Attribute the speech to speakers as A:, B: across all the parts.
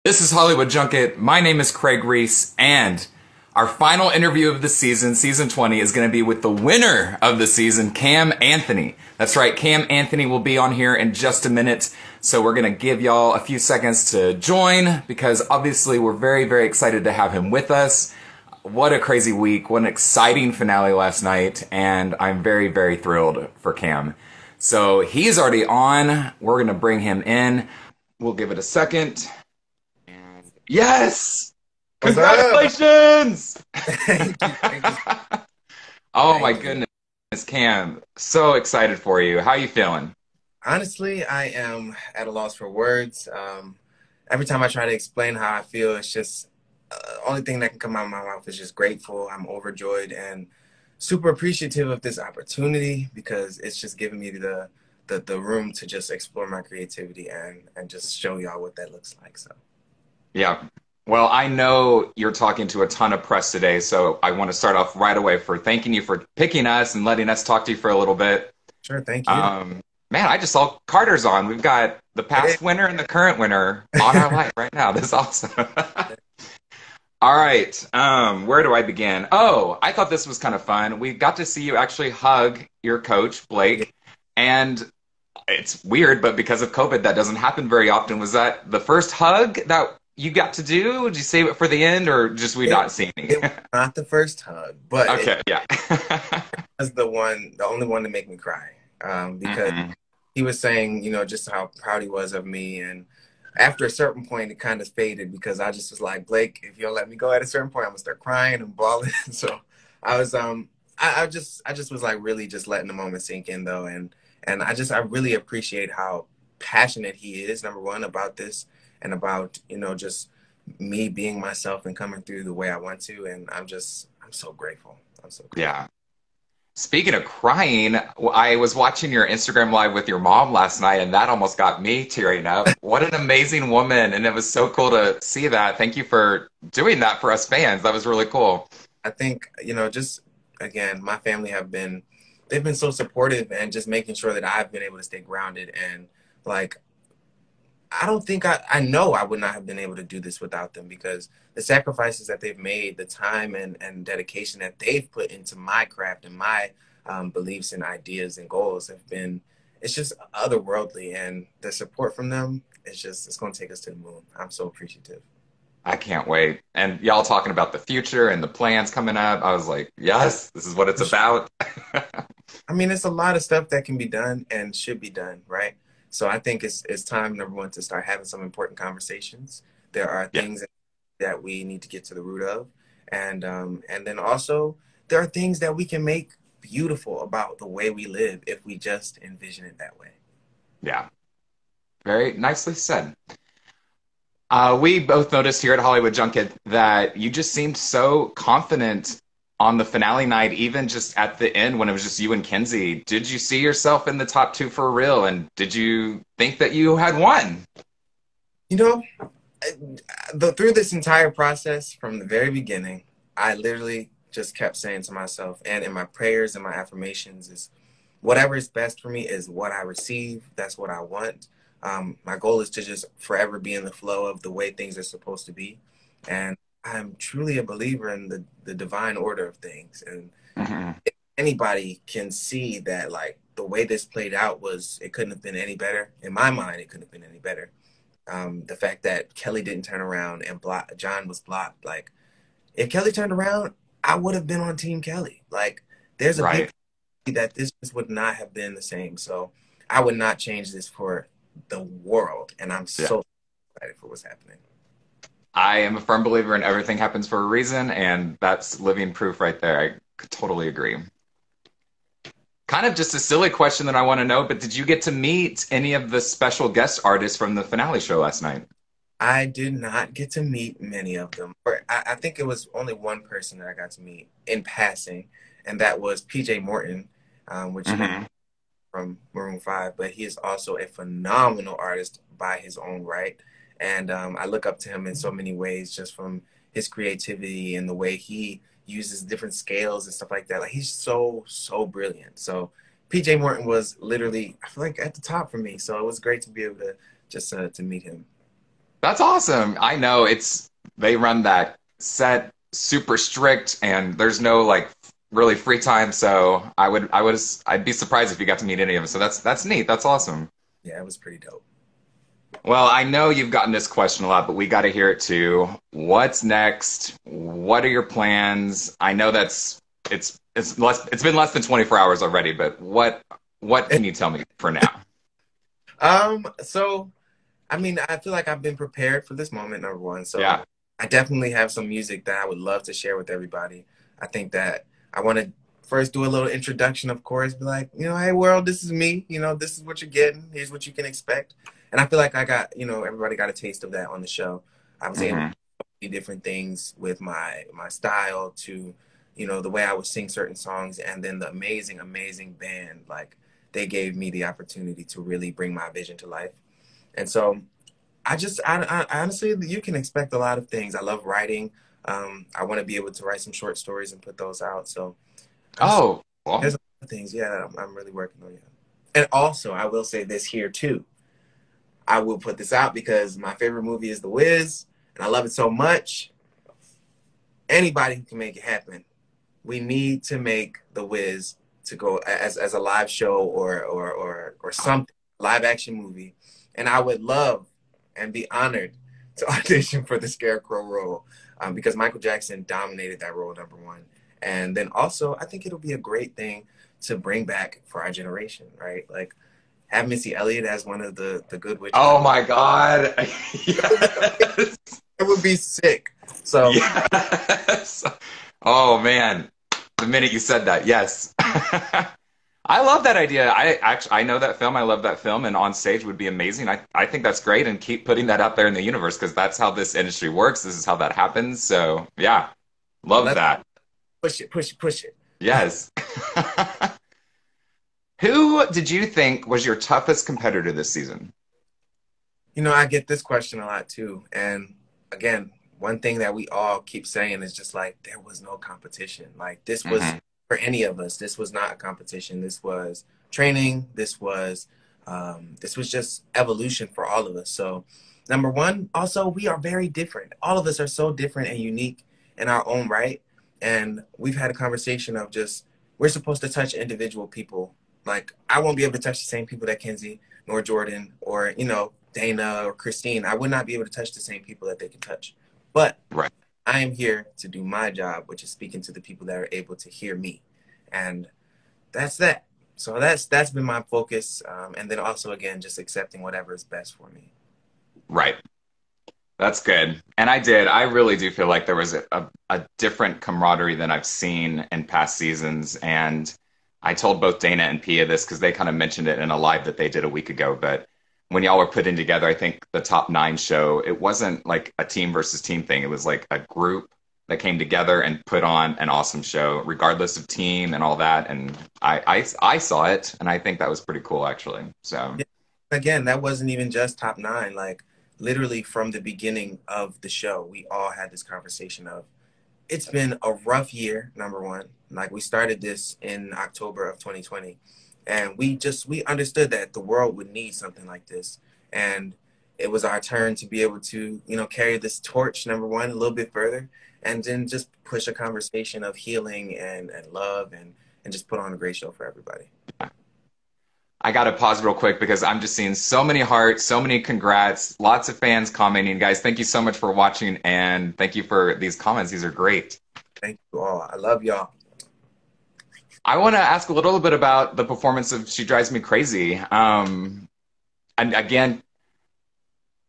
A: This is Hollywood Junket. My name is Craig Ries, and our final interview of the season, season 20, is going to be with the winner of the season, Cam Anthony. That's right, Cam Anthony will be on here in just a minute, so we're going to give y'all a few seconds to join, because obviously we're very, very excited to have him with us. What a crazy week, what an exciting finale last night, and I'm very, very thrilled for Cam. So he's already on. We're going to bring him in. We'll give it a second. Yes!
B: What's up?
A: Congratulations!
B: Thank you.
A: Oh my
B: Thank you.
A: goodness, Cam. So excited for you. How you feeling?
B: Honestly, I am at a loss for words. Every time I try to explain how I feel, it's just only thing that can come out of my mouth is just grateful. I'm overjoyed and super appreciative of this opportunity because it's just giving me the room to just explore my creativity and just show y'all what that looks like. So
A: Yeah. Well, I know you're talking to a ton of press today, so I want to start off right away for thanking you for picking us and letting us talk to you for a little bit.
B: sure, thank you.
A: Um, Man, I just saw Carter's on. We've got the
B: Hey.
A: past winner and the current winner on our live right now. This is awesome. All right. Where do I begin? Oh, I thought this was kind of fun. We got to see you actually hug your coach,
B: Yeah.
A: Blake, and it's weird, but because of COVID, that doesn't happen very often. Was that the first hug that you got to do? Did you save it for the end, or just we
B: It,
A: not seeing any?
B: it was not the first hug, but it
A: Okay, yeah.
B: was the only one to make me cry. Because
A: hmm
B: he was saying, just how proud he was of me. And after a certain point, it kind of faded because I just was like, Blake, if you don't let me go at a certain point, I'm gonna start crying and bawling. So I was, I just was like really just letting the moment sink in though. And I really appreciate how passionate he is, number one, about this and about, just me being myself and coming through the way I want to. And I'm so grateful. I'm so grateful.
A: Yeah. Speaking of crying, I was watching your Instagram live with your mom last night, and that almost got me tearing up. What an amazing woman, and it was so cool to see that. Thank you for doing that for us fans. That was really cool.
B: I think, just again, my family they've been so supportive and just making sure that I've been able to stay grounded. And like, I don't think I know I would not have been able to do this without them because the sacrifices that they've made, the time and dedication that they've put into my craft and my beliefs and ideas and goals it's just otherworldly. And the support from them, it's going to take us to the moon. I'm so appreciative.
A: I can't wait. And y'all talking about the future and the plans coming up. I was like, yes, this is what it's about.
B: I mean, it's a lot of stuff that can be done and should be done, right? So I think it's time, number one, to start having some important conversations. There are
A: Yeah,
B: things that we need to get to the root of, and then also there are things that we can make beautiful about the way we live if we just envision it that way.
A: yeah. Very nicely said. We both noticed here at Hollywood Junket that you just seemed so confident on the finale night, even just at the end when it was just you and Kenzie. Did you see yourself in the top two for real? And did you think that you had won?
B: You know, through this entire process from the very beginning, I literally just kept saying to myself, and in my prayers and my affirmations, is whatever is best for me is what I receive. That's what I want. My goal is to just forever be in the flow of the way things are supposed to be. And I'm truly a believer in the divine order of things. And
A: Mhm.
B: if anybody can see that, like, the way this played out it couldn't have been any better. In my mind, it couldn't have been any better. The fact that Kelly didn't turn around and John was blocked. Like, if Kelly turned around, I would have been on Team Kelly. Like, there's a big
A: Right.
B: that this just would not have been the same. So I would not change this for the world. And I'm
A: Yeah.
B: so excited for what's happening.
A: I am a firm believer in everything happens for a reason, and that's living proof right there. I totally agree. Kind of just a silly question that I want to know, but did you get to meet any of the special guest artists from the finale show last night?
B: I did not get to meet many of them. Or I think it was only one person that I got to meet in passing, and that was PJ Morton, which you
A: hmm
B: from Maroon 5, but he is also a phenomenal artist by his own right. And I look up to him in so many ways, just from his creativity and the way he uses different scales and stuff like that. Like, he's so, so brilliant. So PJ Morton was literally, I feel like, at the top for me. So it was great to be able to just to meet him.
A: That's awesome. I know they run that set super strict and there's no like really free time. So I'd be surprised if you got to meet any of them. So that's neat. That's awesome.
B: Yeah, it was pretty dope.
A: Well, I know you've gotten this question a lot, but we got to hear it too. What's next? What are your plans? I know it's been less than 24 hours already, but what can you tell me for now?
B: So I mean, I feel like I've been prepared for this moment, number one. So
A: Yeah.
B: I definitely have some music that I would love to share with everybody. I think that I want to first do a little introduction, of course, be like, hey world, this is me. This is what you're getting. Here's what you can expect. And I feel like I got, everybody got a taste of that on the show. I was able to
A: Hmm.
B: do different things with my style to, the way I would sing certain songs, and then the amazing, amazing band, like they gave me the opportunity to really bring my vision to life. And so I honestly, you can expect a lot of things. I love writing. I want to be able to write some short stories and put those out. So
A: Oh, well,
B: there's a lot of things, yeah, that I'm really working on. Yeah. And also, I will say this here too. I will put this out because my favorite movie is The Wiz, and I love it so much. Anybody can make it happen. We need to make The Wiz to go as a live show or something, live action movie. And I would love and be honored to audition for the Scarecrow role, because Michael Jackson dominated that role, number one. And then also, I think it'll be a great thing to bring back for our generation, right? Like, have Missy Elliott as one of the good witches.
A: oh my God. Yes.
B: It would be sick. So
A: Yes. Oh man. The minute you said that, yes. I love that idea. I know that film. I love that film, and on stage would be amazing. I think that's great, and keep putting that out there in the universe because that's how this industry works. This is how that happens. So yeah, love
B: let's
A: that.
B: push it, push it, push it.
A: Yes. Who did you think was your toughest competitor this season?
B: I get this question a lot too. And again, one thing that we all keep saying is just like, there was no competition. Like, this was
A: Hmm.
B: for any of us. This was not a competition. This was training. This was just evolution for all of us. So, number one, also, we are very different. All of us are so different and unique in our own right. And we've had a conversation of just, we're supposed to touch individual people. Like, I won't be able to touch the same people that Kenzie nor Jordan or, Dana or Christine. I would not be able to touch the same people that they can touch. But
A: Right.
B: I am here to do my job, which is speaking to the people that are able to hear me. And that's that. So that's been my focus. And then also, again, just accepting whatever is best for me.
A: Right. That's good. And I really do feel like there was a different camaraderie than I've seen in past seasons. And I told both Dana and Pia this because they kind of mentioned it in a live that they did a week ago. But when y'all were putting together, I think the top nine show, it wasn't like a team versus team thing. It was like a group that came together and put on an awesome show, regardless of team and all that. And I saw it, and I think that was pretty cool, actually. So,
B: Yeah. Again, that wasn't even just top nine. Like, literally from the beginning of the show, we all had this conversation of, it's been a rough year, number one. Like, we started this in October of 2020, and we understood that the world would need something like this. And it was our turn to be able to, carry this torch, number one, a little bit further, and then just push a conversation of healing and love, and just put on a great show for everybody.
A: I got to pause real quick because I'm just seeing so many hearts, so many congrats, lots of fans commenting. Guys, thank you so much for watching, and thank you for these comments. These are great.
B: Thank you all. I love y'all.
A: I want to ask a little bit about the performance of She Drives Me Crazy. And again,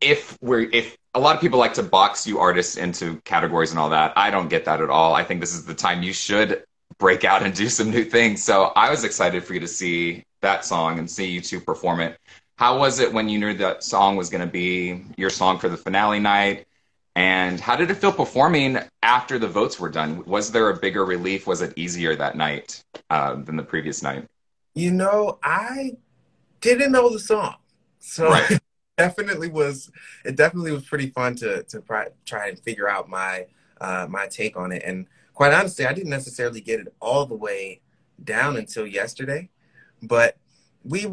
A: if a lot of people like to box you artists into categories and all that, I don't get that at all. I think this is the time you should break out and do some new things. So I was excited for you to see that song and see you two perform it. How was it when you knew that song was going to be your song for the finale night? And how did it feel performing after the votes were done? Was there a bigger relief? Was it easier that night than the previous night?
B: I didn't know the song, so
A: Right.
B: it definitely was pretty fun to try and figure out my take on it. And quite honestly, I didn't necessarily get it all the way down until yesterday, but we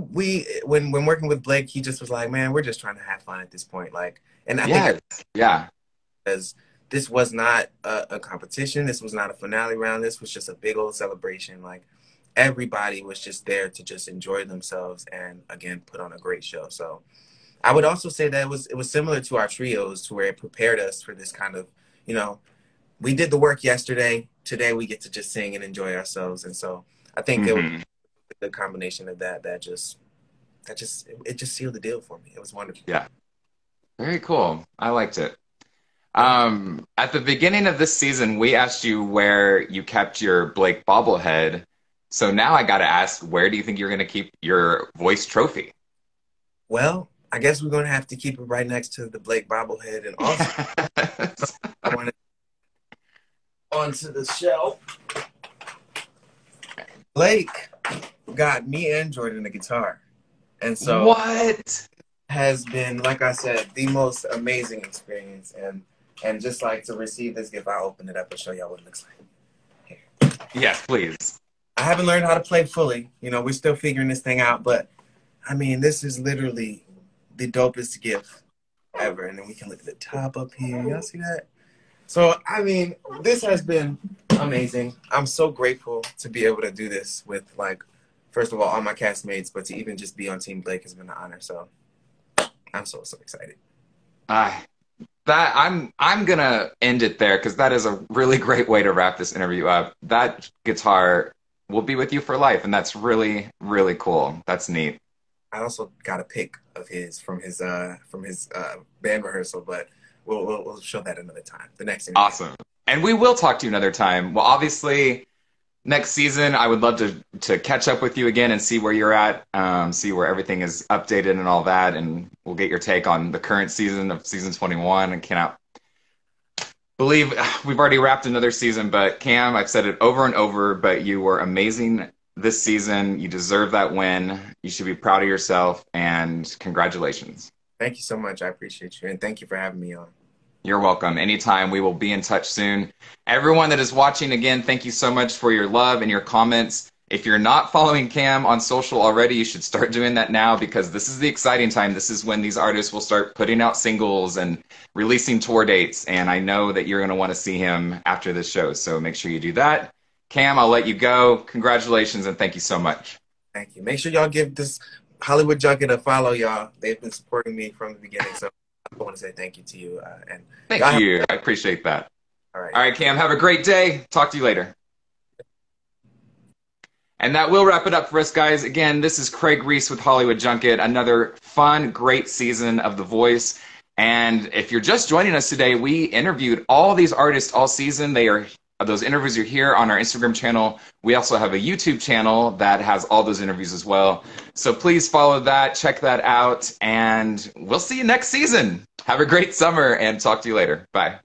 B: when working with Blake, he just was like, man, we're just trying to have fun at this point. Like, and I think
A: Yes. Yeah.
B: because this was not a competition, this was not a finale round, this was just a big old celebration. Like everybody was just there to just enjoy themselves and again put on a great show. So I would also say that it was similar to our trios to where it prepared us for this kind of, you know, we did the work yesterday. Today we get to just sing and enjoy ourselves. And so I think it was
A: Hmm.
B: the combination of that just it just sealed the deal for me. It was wonderful.
A: Yeah. Very cool. I liked it.
B: Thank you.
A: At the beginning of this season, we asked you where you kept your Blake bobblehead. So now I got to ask, where do you think you're going to keep your voice trophy?
B: Well, I guess we're gonna have to keep it right next to the Blake bobblehead, and also I want it onto the shelf. Blake got me and Jordan a guitar, and so
A: What?
B: has been, like I said, the most amazing experience. And just like to receive this gift, I'll open it up and show y'all what it looks like. Here.
A: Yes, please.
B: I haven't learned how to play fully. You know, we're still figuring this thing out, but I mean, this is literally the dopest gift ever. And then we can look at the top up here. Y'all see that? So, I mean, this has been amazing. I'm so grateful to be able to do this with, like, first of all my castmates, but to even just be on Team Blake has been an honor. So I'm so excited.
A: Uh, that I'm gonna end it there because that is a really great way to wrap this interview up. That guitar will be with you for life, and that's really, really cool. That's neat.
B: I also got a pic of his from his band rehearsal, but we'll show that another time. The next interview.
A: Awesome. And we will talk to you another time. Well, obviously, next season, I would love to catch up with you again and see where you're at, see where everything is updated and all that, and we'll get your take on the current season of season 21. And cannot believe we've already wrapped another season, but Cam, I've said it over and over, but you were amazing this season. You deserve that win. You should be proud of yourself, and congratulations.
B: Thank you so much. I appreciate you, and thank you for having me on.
A: You're welcome. Anytime. We will be in touch soon. Everyone that is watching, again, thank you so much for your love and your comments. If you're not following Cam on social already, you should start doing that now because this is the exciting time. This is when these artists will start putting out singles and releasing tour dates. And I know that you're going to want to see him after this show. So make sure you do that. Cam, I'll let you go. Congratulations and thank you so much.
B: Thank you. Make sure y'all give this Hollywood Junket a follow, y'all. They've been supporting me from the beginning, so I want to say thank you to you. And
A: Thank you. I appreciate that.
B: All right.
A: All right, Cam, have a great day. Talk to you later. And that will wrap it up for us, guys. Again, this is Craig Ries with Hollywood Junket. Another fun, great season of The Voice. And if you're just joining us today, we interviewed all these artists all season. Those interviews are here on our Instagram channel. We also have a YouTube channel that has all those interviews as well. So please follow that, check that out, and we'll see you next season. Have a great summer and talk to you later. Bye.